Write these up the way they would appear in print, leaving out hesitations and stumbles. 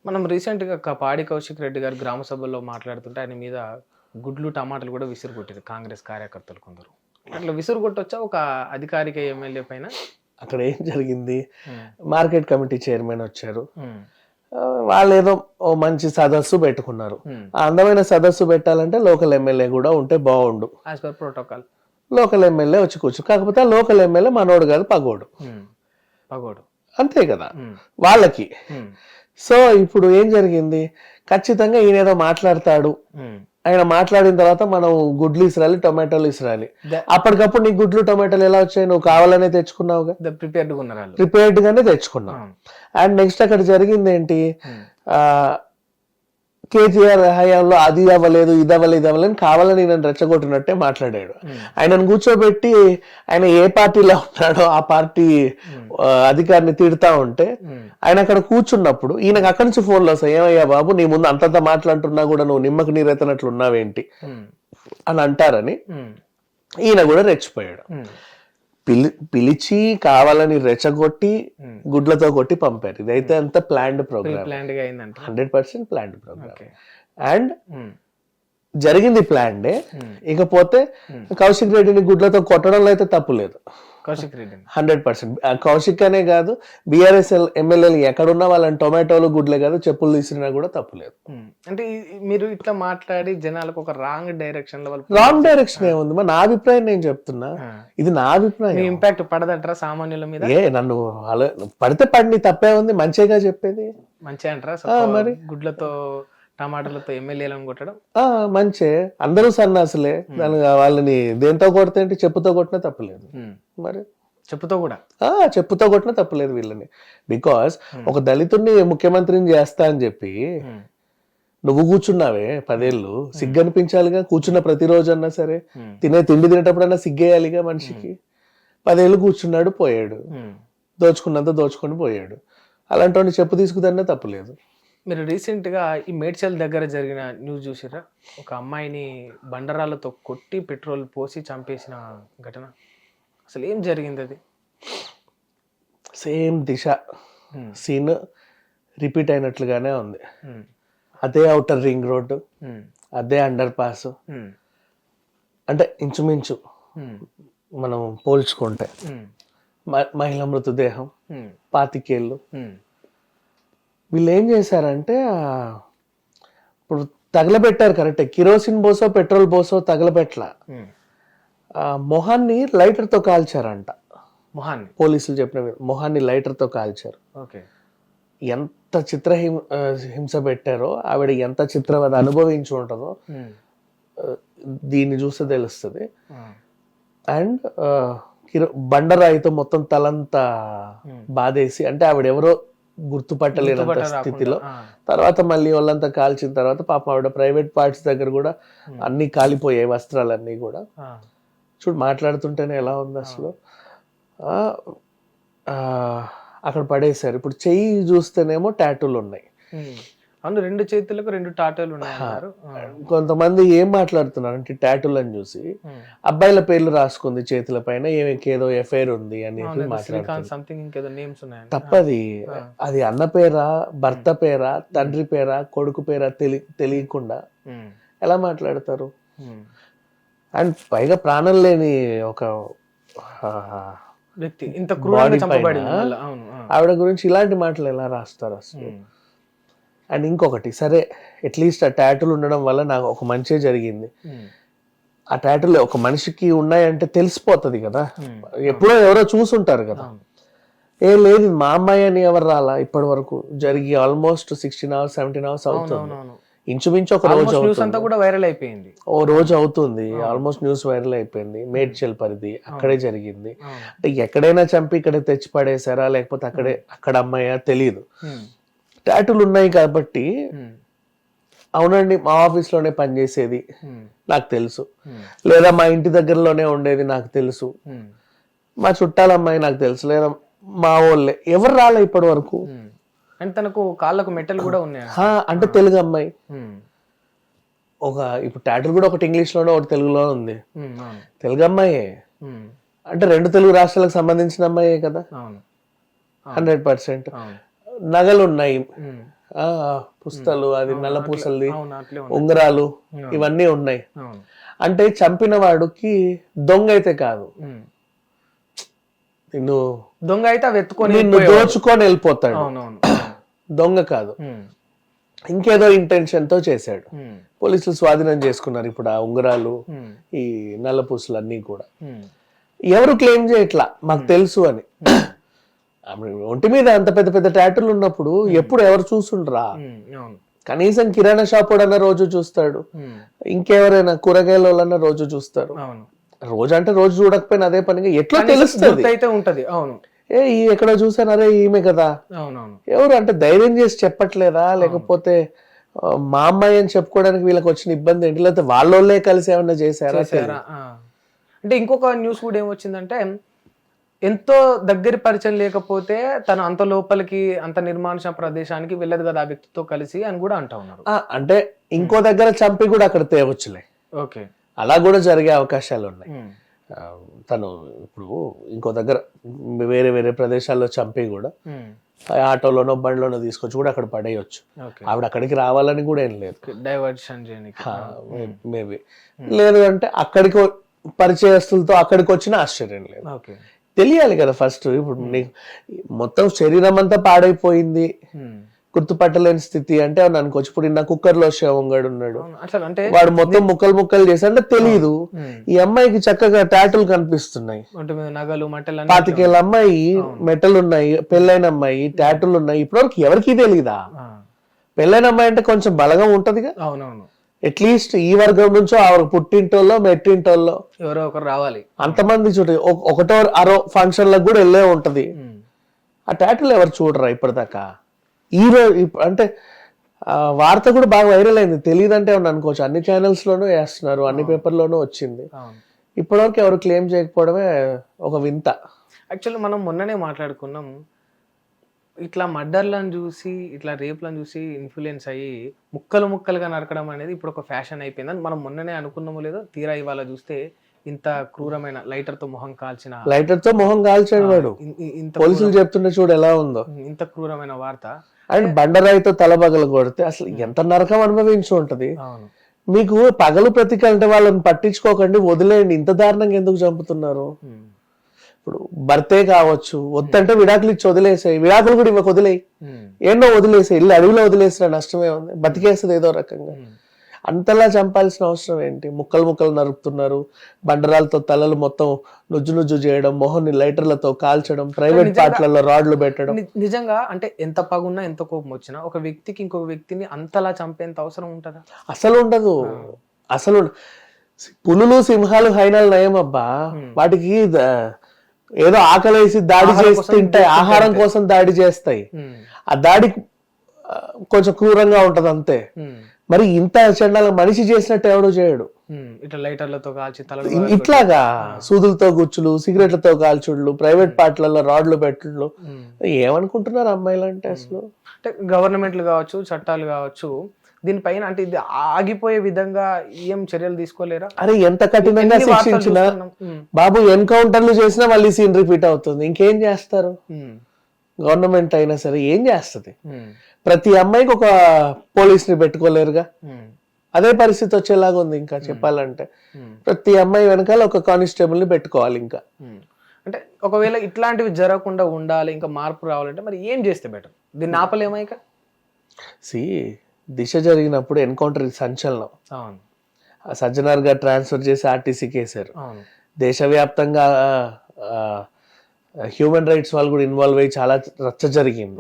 మనం రీసెంట్‌గా పాడి కౌశిక్ రెడ్డి గారు గ్రామ సభల్లో మాట్లాడుతుంటే ఆయన మీద గుడ్లు, టమాటాలు కూడా విసిరికొట్టారు కాంగ్రెస్ కార్యకర్తలు కొందరు. అట్లా విసిరికొట్టొచ్చా ఒక అధికారిక ఎమ్మెల్యే పైన? అక్కడ ఏం జరిగింది, హ్మ్. మార్కెట్ కమిటీ చైర్మన్ వచ్చారు. హ్మ్. వాళ్ళు ఏదో ఓ మంచి సదస్సు పెట్టుకున్నారు. హ్మ్. ఆ అందమైన సదస్సు పెట్టాలంటే లోకల్ ఎమ్మెల్యే కూడా ఉంటే బాగుండు. As per protocol. Local MLA వచ్చి కూర్చో, కాకపోతే ఆ లోకల్ ఎమ్మెల్యే మనోడు కాదు, పగోడు. పగోడు. అంతే కదా హ్మ్. వాళ్ళకి. హ్మ్. సో ఇప్పుడు ఏం జరిగింది, ఖచ్చితంగా ఈయన ఏదో మాట్లాడతాడు, హ్మ్. ఆయన మాట్లాడిన తర్వాత మనం గుడ్లు ఇసరాలి, టొమాటోలు ఇసరాలి. ద- అప్పటికప్పుడు నీకు గుడ్లు టొమాటోలు ఎలా వచ్చాయి, నువ్వు కావాలనే తెచ్చుకున్నావుగా, ప్రిపేర్డ్గా ఉన్నారు వాళ్ళు. ప్రిపేర్డ్ గానే తెచ్చుకున్నావు. అవును. అండ్ నెక్స్ట్ అక్కడ జరిగింది ఏంటి, హ్మ్. ఆ కేసీఆర్ హయాంలో అది అవ్వలేదు, ఇది అవ్వలేదు, ఇది అవ్వలేదు కావాలని నేను రెచ్చగొట్టినట్టే మాట్లాడాడు. హ్మ్. ఆయనను కూర్చోబెట్టి ఆయన ఏ పార్టీలో ఉన్నాడో ఆ పార్టీ అధికారిని తిడతా ఉంటే హ్మ్. ఆయన అక్కడ కూర్చున్నప్పుడు ఈయనకు అక్కడి నుంచి ఫోన్లు వస్తాయి, ఏమయ్యా బాబు నీ ముందు అంతంత మాట్లాడుతున్నా కూడా నువ్వు నిమ్మకు నీరెత్తనట్లు ఉన్నావేంటి హ్మ్. అని అంటారని హ్మ్. ఈయన కూడా రెచ్చిపోయాడు. హ్మ్. పిలిచి కావాలని రెచ్చగొట్టి Hmm. గుడ్లతో కొట్టి పంపారు. ఇదైతే అంత ప్లాన్డ్ ప్రీ ప్రోగ్రామ్, ప్లాన్డ్‌గా అయిందంట. 100% ప్లాన్డ్ ప్రోగ్రామ్. ఓకే. అండ్ హ్మ్. జరిగింది ప్లాన్డే. Hmm. ఇకపోతే కౌశిక్ రెడ్డిని గుడ్లతో కొట్టడంలో అయితే తప్పు లేదు, కౌశిక్ రెడ్డిని. 100%. కౌశిక్ అనే కాదు, బీఆర్ఎస్ ఎమ్మెల్యేలు ఎక్కడున్నా వాళ్ళని టొమాటోలు గుడ్లే కాదు చెప్పులు తీసినా కూడా తప్పు లేదు. అంటే మీరు ఇట్లా మాట్లాడి జనాలకు ఒక రాంగ్ డైరెక్షన్ లో వాళ్ళు రాంగ్ డైరెక్షన్ ఏముంది, మరి నా అభిప్రాయం నేను చెప్తున్నా, ఇది నా మీ అభిప్రాయం. ఇంపాక్ట్ పడదంటారా సామాన్యుల మీద? నన్ను పడితే పడిని తప్పే ఉంది, మంచిగా చెప్పేది. మంచిగా అంటారా? మరి గుడ్లతో టమాటాలతో ఎమ్మెల్యేలను కొట్టడం మంచే, అందరూ సన్నాసులే. దాని వాళ్ళని దేంతో కొడితే ఏంటి, చెప్పుతో కొట్టినా తప్పలేదు. మరి చెప్పుతో కూడా చెప్పుతో కొట్టినా తప్పలేదు వీళ్ళని. బికాస్ ఒక దళితుడిని ముఖ్యమంత్రిని చేస్తా అని చెప్పి నువ్వు కూర్చున్నావే 10 ఏళ్ళు, సిగ్గు అనిపించాలిగా. కూర్చున్న ప్రతిరోజు అన్నా సరే, తిండి తినేటప్పుడన్నా సిగ్గేయాలిగా మనిషికి. 10 ఏళ్ళు కూర్చున్నాడు, పోయాడు, దోచుకున్నంత దోచుకొని పోయాడు. అలాంటి వాడిని చెప్పు తీసుకుదన్నా తప్పలేదు. మీరు రీసెంట్గా ఈ మేడ్చల్ దగ్గర జరిగిన న్యూస్ చూసిరా? ఒక అమ్మాయిని బండరాలతో కొట్టి పెట్రోల్ పోసి చంపేసిన ఘటన. అసలు ఏం జరిగింది అది? సేమ్ దిశ సీన్ రిపీట్ అయినట్లుగానే ఉంది. అదే ఔటర్ రింగ్ రోడ్డు, అదే అండర్ పాస్. అంటే ఇంచుమించు మనం పోల్చుకుంటే మహిళ మృతదేహం, 25 ఏళ్ళు. వీళ్ళు ఏం చేశారంటే ఇప్పుడు తగలబెట్టారు కరెక్టే, కిరోసిన్ పోసో పెట్రోల్ పోసో తగలబెట్ల, మొహాన్ని లైటర్తో కాల్చారంట. మొహాన్ని పోలీసులు చెప్పిన మొహాన్ని లైటర్తో కాల్చారు. ఓకే. ఎంత హింస పెట్టారో, ఆవిడ ఎంత చిత్రవద అనుభవించి ఉంటుందో దీన్ని చూస్తే తెలుస్తుంది. అండ్ బండరాయితో మొత్తం తలంతా బాధేసి, అంటే ఆవిడ ఎవరో గుర్తుపట్టలేనంత స్థితిలో. తర్వాత మళ్ళీ వాళ్ళంతా కాల్చిన తర్వాత పాపం ఆవిడ ప్రైవేట్ పార్ట్స్ దగ్గర కూడా అన్ని కాలిపోయాయి, వస్త్రాలన్నీ కూడా. చూడు మాట్లాడుతుంటేనే ఎలా ఉంది అసలు. అక్కడ పడేశారు. ఇప్పుడు చెయ్యి చూస్తేనేమో టాటూలు ఉన్నాయి. అవును, 2 చేతులకు 2 టాటూలు ఉన్నాయి. కొంతమంది ఏం మాట్లాడుతున్నారు అంటే టాటూలను చూసి అబ్బాయిల పేర్లు రాసుకుంది చేతుల పైన, ఏదో ఎఫ్ఐఆర్ ఉంది అని మాట్లాడుతున్నారు. తప్పది. అది అన్న పేరా, భర్త పేరా, తండ్రి పేరా, కొడుకు పేరా తెలియకుండా ఎలా మాట్లాడతారు? అండ్ పైగా ప్రాణం లేని ఒక వ్యక్తి ఇంత క్రూరంగా చంపబడింది. ఆవిడ గురించి ఇలాంటి మాటలు ఎలా రాస్తారు అసలు? అండ్ ఇంకొకటి, సరే అట్లీస్ట్ ఆ టాటూలు ఉండడం వల్ల నాకు ఒక మంచి జరిగింది. ఆ టాటూలు ఒక మనిషికి ఉన్నాయంటే తెలిసిపోతుంది కదా, ఎప్పుడో ఎవరో చూసుంటారు కదా. ఏం లేదు, మా అమ్మాయి అని ఎవరు రాలా ఇప్పటి వరకు, జరిగి ఆల్మోస్ట్ 16 hours 17 hours అవుతుంది. ఇంచుమించు ఒక రోజు అయిపోయింది. ఓ రోజు అవుతుంది, ఆల్మోస్ట్ న్యూస్ వైరల్ అయిపోయింది. మేడ్చల్ పరిధి అక్కడే జరిగింది. అంటే ఎక్కడైనా చంపి ఇక్కడ తెచ్చి పడేసారా, లేకపోతే అక్కడ అమ్మాయా తెలియదు. టాటూలు ఉన్నాయి కాబట్టి, అవునండి మా ఆఫీస్లోనే పనిచేసేది నాకు తెలుసు, లేదా మా ఇంటి దగ్గరలోనే ఉండేది నాకు తెలుసు, మా చుట్టాల అమ్మాయి నాకు తెలుసు, లేదా మా వాళ్ళే, ఎవరు రాలే ఇప్పటి వరకు. అంటే తనకు కాళ్ళకు మెట్టలు కూడా ఉన్నాయి. అంటే తెలుగు అమ్మాయి. ఇప్పుడు టాటూలు కూడా ఒకటి ఇంగ్లీష్ లోనే ఒకటి తెలుగులో ఉంది. తెలుగు అమ్మాయే అంటే 2 తెలుగు రాష్ట్రాలకు సంబంధించిన అమ్మాయే కదా, 100%. నగలు ఉన్నాయి, ఆ పుస్తలు, అది నల్ల పూసలది, అవును అట్లే ఉంది. ఉంగరాలు, ఇవన్నీ ఉన్నాయి. అవును. అంటే చంపిన వాడికి దొంగ అయితే కాదు, నిన్ను దొంగ అయితే అవి ఎత్తుకొని నిన్ను దోచుకొని వెళ్ళిపోతాడు, అవునవును. దొంగ కాదు. ఇంకేదో ఇంటెన్షన్ తో చేశాడు. పోలీసులు స్వాధీనం చేసుకున్నారు ఇప్పుడు ఆ ఉంగరాలు, ఈ నల్ల పూసలు అన్ని కూడా. ఎవరు క్లెయిమ్ చేయట్లా మాకు తెలుసు అని. ఒంటి మీద అంత పెద్ద పెద్ద టాటూలు ఉన్నప్పుడు ఎప్పుడు ఎవరు చూసుండ్రా? కనీసం కిరాణా షాప్ వాడన్నా రోజు చూస్తాడు, ఇంకెవరైనా కూరగాయల వాళ్ళన్నా రోజు చూస్తారు. రోజు అంటే రోజు చూడకపోయినా అదే పనిగా ఎట్లా తెలుస్తుంది అయితే ఉంటది. అవును, ఎక్కడో చూసాను, అరే ఈమె కదా. అవునవును. ఎవరు అంటే ధైర్యం చేసి చెప్పట్లేదా, లేకపోతే మా అమ్మాయి అని చెప్పుకోవడానికి వీళ్ళకి వచ్చిన ఇబ్బంది ఏంటి, లేకపోతే వాళ్ళోళ్ళే కలిసి ఏమన్నా చేశారా? అంటే ఇంకొక న్యూస్ కూడా ఏమొచ్చిందంటే, ఎంతో దగ్గర పరిచయం లేకపోతే తను అంత లోపలికి అంత నిర్మానుష ప్రదేశానికి వెళ్ళదు కదా ఆ వ్యక్తితో కలిసి అని కూడా అంటా ఉన్నారు. అంటే ఇంకో దగ్గర చంపి కూడా అక్కడ తేవచ్చులే. ఓకే, అలా కూడా జరిగే అవకాశాలు ఉన్నాయి. తను ఇప్పుడు ఇంకో దగ్గర వేరే వేరే ప్రదేశాల్లో చంపి కూడా ఆటోలోనో బండ్లోనో తీసుకొచ్చి కూడా అక్కడ పడేయచ్చు. ఆవిడ అక్కడికి రావాలని కూడా ఏం లేదు, డైవర్షన్ చేయడానికి మేబీ. లేదు అంటే అక్కడికి పరిచయస్తులతో అక్కడికి వచ్చిన ఆశ్చర్యం లేదు. తెలియాలి కదా ఫస్ట్. ఇప్పుడు నీకు మొత్తం శరీరం అంతా పాడైపోయింది, గుర్తుపట్టలేని స్థితి అంటే అవును అనుకోవచ్చు. ఇప్పుడు నా కుక్కర్లో శవంగాడు ఉన్నాడు, వాడు మొత్తం ముక్కలు ముక్కలు చేశాడు, తెలియదు. ఈ అమ్మాయికి చక్కగా టాటూలు కనిపిస్తున్నాయి, నగలు, 25 ఏళ్ళ అమ్మాయి, మెటల్ ఉన్నాయి, పెళ్ళైన అమ్మాయి, టాటూలు ఉన్నాయి. ఇప్పటివరకు ఎవరికి తెలీదా? పెళ్ళైన అమ్మాయి అంటే కొంచెం బలగం ఉంటదిగా. అవునవును, అట్లీస్ట్ ఈ వర్గం నుంచో ఆ పుట్టింటోళ్ళో మెట్టింటోళ్ళో ఎవరో ఒకరు రావాలి. అంతమంది చూడ ఒకటో అరో ఫంక్షన్లకు కూడా వెళ్ళే ఉంటది. ఆ టాటూలు ఎవరు చూడరా ఇప్పటిదాకా? ఈ రోజు అంటే వార్త కూడా బాగా వైరల్ అయింది, తెలియదంటే ఏమన్నా అనుకోవచ్చు. అన్ని ఛానల్స్ లోనూ వేస్తున్నారు, అన్ని పేపర్లోనూ వచ్చింది. ఇప్పటివరకు ఎవరు క్లెయిమ్ చేయకపోవడమే ఒక వింత. యాక్చువల్లీ మనం మొన్ననే మాట్లాడుకున్నాం, ఇట్లా మర్డర్లను చూసి ఇట్లా రేప్లను చూసి ఇన్ఫ్లుయెన్స్ అయ్యి ముక్కలు ముక్కలుగా నరకడం అనేది ఇప్పుడు ఒక ఫ్యాషన్ అయిపోయిందని మనం మొన్ననే అనుకున్నామో లేదో, తీరా ఇవాళ చూస్తే ఇంత క్రూరమైన లైటర్ తో మొహం కాల్చాడు వాడు. పోలీసులు చెప్తుంటే చూడు ఎలా ఉందో, ఇంత క్రూరమైన వార్త. అండ్ బండరాయితో తలబగలు కొడితే అసలు ఎంత నరకం అనుభవించి ఉంటది. మీకు పగలు ప్రతీక అంటే వాళ్ళని పట్టించుకోకండి, వదిలేయండి. ఇంత దారుణంగా ఎందుకు చంపుతున్నారు? ఇప్పుడు భర్తే కావచ్చు, వద్దంటే విడాకులు ఇచ్చి వదిలేసాయి, విడాకులు కూడా ఇవ్వక వదిలేయి, ఎన్నో వదిలేసాయి, ఇల్లు అడవిలో వదిలేసిన నష్టమే ఉంది, బతికేస్తుంది ఏదో రకంగా. అంతలా చంపాల్సిన అవసరం ఏంటి? ముక్కలు ముక్కలు నరుకుతున్నారు, బండరాలతో తలలు మొత్తం నుజ్జు చేయడం, మొహన్ని లైటర్లతో కాల్చడం, ప్రైవేట్ పార్ట్లలో రాడ్లు పెట్టడం. నిజంగా అంటే ఎంత పగున్నా ఎంత కోపం వచ్చినా ఒక వ్యక్తికి ఇంకొక వ్యక్తిని అంతలా చంపేంత అవసరం ఉంటుందా? అసలు ఉండదు. అసలు పులులు, సింహాలు, హైనాలు నయం అబ్బా. వాటికి ఏదో ఆకలేసి దాడి చేస్తుంటాయి, ఆహారం కోసం దాడి చేస్తాయి. ఆ దాడి కొంచెం క్రూరంగా ఉంటది అంతే. మరి ఇంత చండాల మనిషి చేసినట్టు ఎవడు చేయడు. ఇట్లా లైటర్లతో కాల్చి ఇట్లాగా సూదులతో గుచ్చులు, సిగరెట్లతో కాల్చుడులు, ప్రైవేట్ పార్ట్లలో రాడ్లు పెట్టుళ్ళు. ఏమనుకుంటున్నారు అమ్మాయిలు అంటే? అసలు అంటే గవర్నమెంట్లు కావచ్చు, చట్టాలు కావచ్చు, దీనిపైన అంటే ఇది ఆగిపోయే విధంగా ఏం చర్యలు తీసుకోలేరా? అరే ఎంత కఠినంగా శిక్షించినా బాబు, ఎన్కౌంటర్లు చేసినా మళ్ళీ సీన్ రిపీట్ అవుతుంది. ఇంకేం చేస్తారు? గవర్నమెంట్ అయినా సరే ఏం చేస్తుంది? ప్రతి అమ్మాయికి ఒక పోలీస్ ని పెట్టుకోలేరుగా, అదే పరిస్థితి వచ్చేలాగా ఉంది. ఇంకా చెప్పాలంటే ప్రతి అమ్మాయి వెనకాల ఒక కానిస్టేబుల్ ని పెట్టుకోవాలి. ఇంకా అంటే ఒకవేళ ఇట్లాంటివి జరగకుండా ఉండాలి, ఇంకా మార్పు రావాలంటే మరి ఏం చేస్తే బెటర్? దీన్ని ఆపలేమా? ఇక దిశ జరిగినప్పుడు ఎన్కౌంటర్ సంచలనం. సజ్జనార్ గారు ట్రాన్స్ఫర్ చేసి ఆర్టీసీకి వేశారు. దేశవ్యాప్తంగా హ్యూమన్ రైట్స్ వాళ్ళు కూడా ఇన్వాల్వ్ అయ్యి చాలా రచ్చ జరిగింది.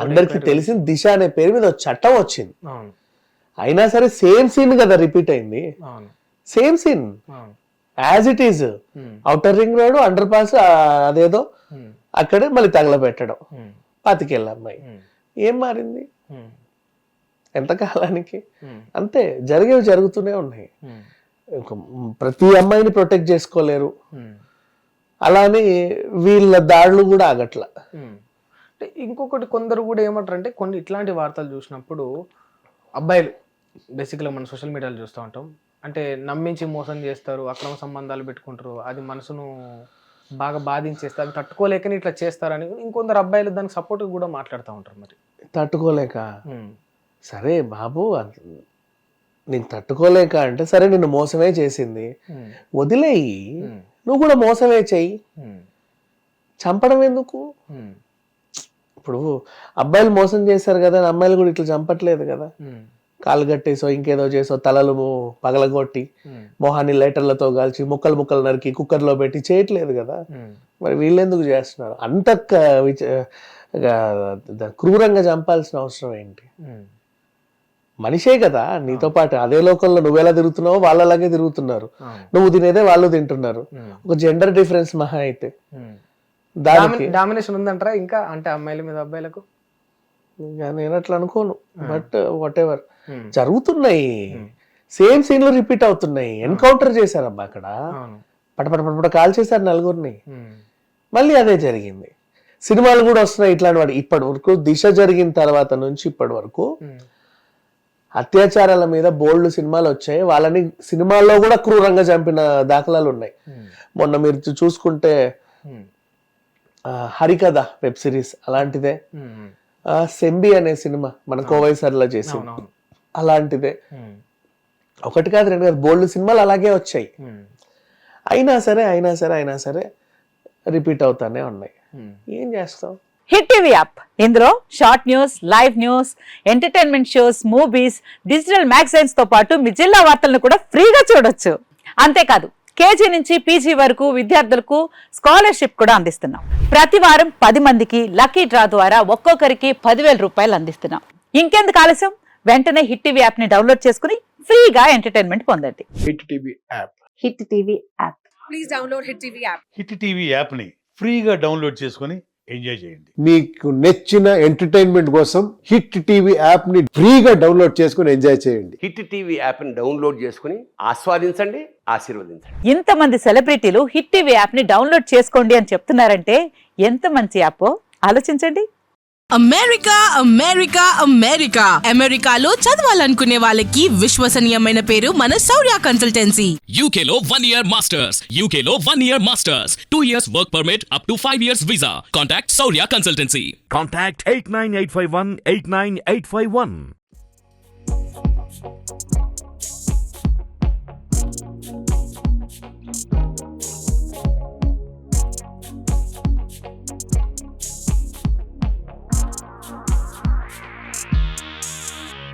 అందరికి తెలిసింది దిశ అనే పేరు మీద చట్టం వచ్చింది. అయినా సరే సేమ్ సీన్ కదా రిపీట్ అయింది. Same scene as it is. Outer ring road, underpass, అదేదో అక్కడే మళ్ళీ తగలబెట్టడం, 25 ఏళ్ళ అమ్మాయి. ఏం మారింది? ఎంతకాలానికి? అంతే, జరిగేవి జరుగుతూనే ఉన్నాయి. ప్రతి అమ్మాయిని ప్రొటెక్ట్ చేసుకోలేరు, అలానే వీళ్ళ దాడులు కూడా ఆగట్ల. ఇంకొకటి కొందరు కూడా ఏమంటారు అంటే, కొన్ని ఇట్లాంటి వార్తలు చూసినప్పుడు అబ్బాయిలు బేసిక్గా మనం సోషల్ మీడియాలో చూస్తూ ఉంటాం, అంటే నమ్మించి మోసం చేస్తారు, అక్రమ సంబంధాలు పెట్టుకుంటారు, అది మనసును బాగా బాధించేస్తారు, తట్టుకోలేకని ఇట్లా చేస్తారని ఇంకొందరు అబ్బాయిలు దానికి సపోర్ట్ కూడా మాట్లాడుతూ ఉంటారు. మరి తట్టుకోలేక సరే బాబు నేను తట్టుకోలేక అంటే సరే నిన్ను మోసమే చేసింది వదిలేయి, నువ్వు కూడా మోసమే చెయ్యి, చంపడం ఎందుకు? ఇప్పుడు అబ్బాయిలు మోసం చేశారు కదా, అమ్మాయిలు కూడా ఇట్లా చంపట్లేదు కదా, కాలు కట్టేసో ఇంకేదో చేసో తలలు పగలగొట్టి మొహాన్ని లైటర్లతో కాల్చి ముక్కలు ముక్కలు నరికి కుక్కర్లో పెట్టి చేయట్లేదు కదా, మరి వీళ్ళెందుకు చేస్తున్నారు? అంత క్రూరంగా చంపాల్సిన అవసరం ఏంటి? మనిషే కదా నీతో పాటు, అదే లోకంలో నువ్వెలా తిరుగుతున్నావో వాళ్ళలాగే తిరుగుతున్నారు, నువ్వు తినేదే వాళ్ళు తింటున్నారు, ఒక జెండర్ డిఫరెన్స్ మహా అయితే. దానికి డామినేషన్ ఉందంటారా ఇంకా, అంటే అమ్మాయిల మీద అబ్బాయిలకు? నేను అట్లా అనుకోను, బట్ వాట్ ఎవర్ జరుగుతున్నాయి, సేమ్ సీన్లు రిపీట్ అవుతున్నాయి. ఎన్కౌంటర్ చేశారబ్బా అక్కడ, పటపట కాల్ చేశారు నలుగురిని, మళ్ళీ అదే జరిగింది. సినిమాలు కూడా వస్తున్నాయి ఇట్లాంటి వాడు. ఇప్పటి వరకు దిశ జరిగిన తర్వాత నుంచి ఇప్పటి వరకు అత్యాచారాల మీద బోల్డ్ సినిమాలు వచ్చాయి, వాళ్ళని సినిమాల్లో కూడా క్రూరంగా చంపిన దాఖలాలు ఉన్నాయి. మొన్న మీరు చూసుకుంటే హరికథ వెబ్ సిరీస్ అలాంటిదే, సెంబి అనే సినిమా మన కోవైసర్లో చేసింది అలాంటిదే. ఒకటి కాదు రెండు కాదు, బోల్డ్ సినిమాలు అలాగే వచ్చాయి. అయినా సరే రిపీట్ అవుతానే ఉన్నాయి. ఏం చేస్తాం? హిట్ టీవీ యాప్, ఇందులో short news, live news, entertainment shows, movies, digital magazines తో పాటు మీ జిల్లా వార్తలను కూడా ఫ్రీగా చూడొచ్చు. అంతేకాదు కేజీ నుంచి పీజీ వరకు విద్యార్థులకు స్కాలర్షిప్ కూడా అందిస్తున్నాం. ప్రతి వారం 10 మందికి లక్కీ డ్రా ద్వారా ఒక్కొక్కరికి 10,000 రూపాయలు అందిస్తున్నాం. ఇంకెందుకు ఆలస్యం, వెంటనే హిట్ టీవీ యాప్ ని డౌన్లోడ్ చేసుకుని ఫ్రీగా ఎంటర్టైన్మెంట్ పొందండి. Hit TV app. Hit TV app. Please download hit TV app. Hit TV app ని ఫ్రీగా డౌన్లోడ్ చేసుకొని ఎంజాయ్ చేయండి. మీకు నచ్చిన ఎంటర్టైన్మెంట్ కోసం హిట్ టీవీ యాప్ ని ఫ్రీగా డౌన్లోడ్ చేసుకుని ఎంజాయ్ చేయండి. హిట్ టీవీ యాప్ ని డౌన్లోడ్ చేసుకుని ఆస్వాదించండి, ఆశీర్వదించండి. ఇంతమంది సెలబ్రిటీలు హిట్ టీవీ యాప్ ని డౌన్లోడ్ చేసుకోండి అని చెప్తున్నారంటే ఎంత మంచి యాప్ ఆలోచించండి. అమెరికాలో చదవాలనుకునే వాళ్ళకి విశ్వసనీయమైన పేరు మన శౌర్య కన్సల్టెన్సీ. UK లో 1 year masters. UK లో 1 year masters. 2 years work permit up to 5 years visa. Contact Saurya Consultancy. Contact 89851 89851.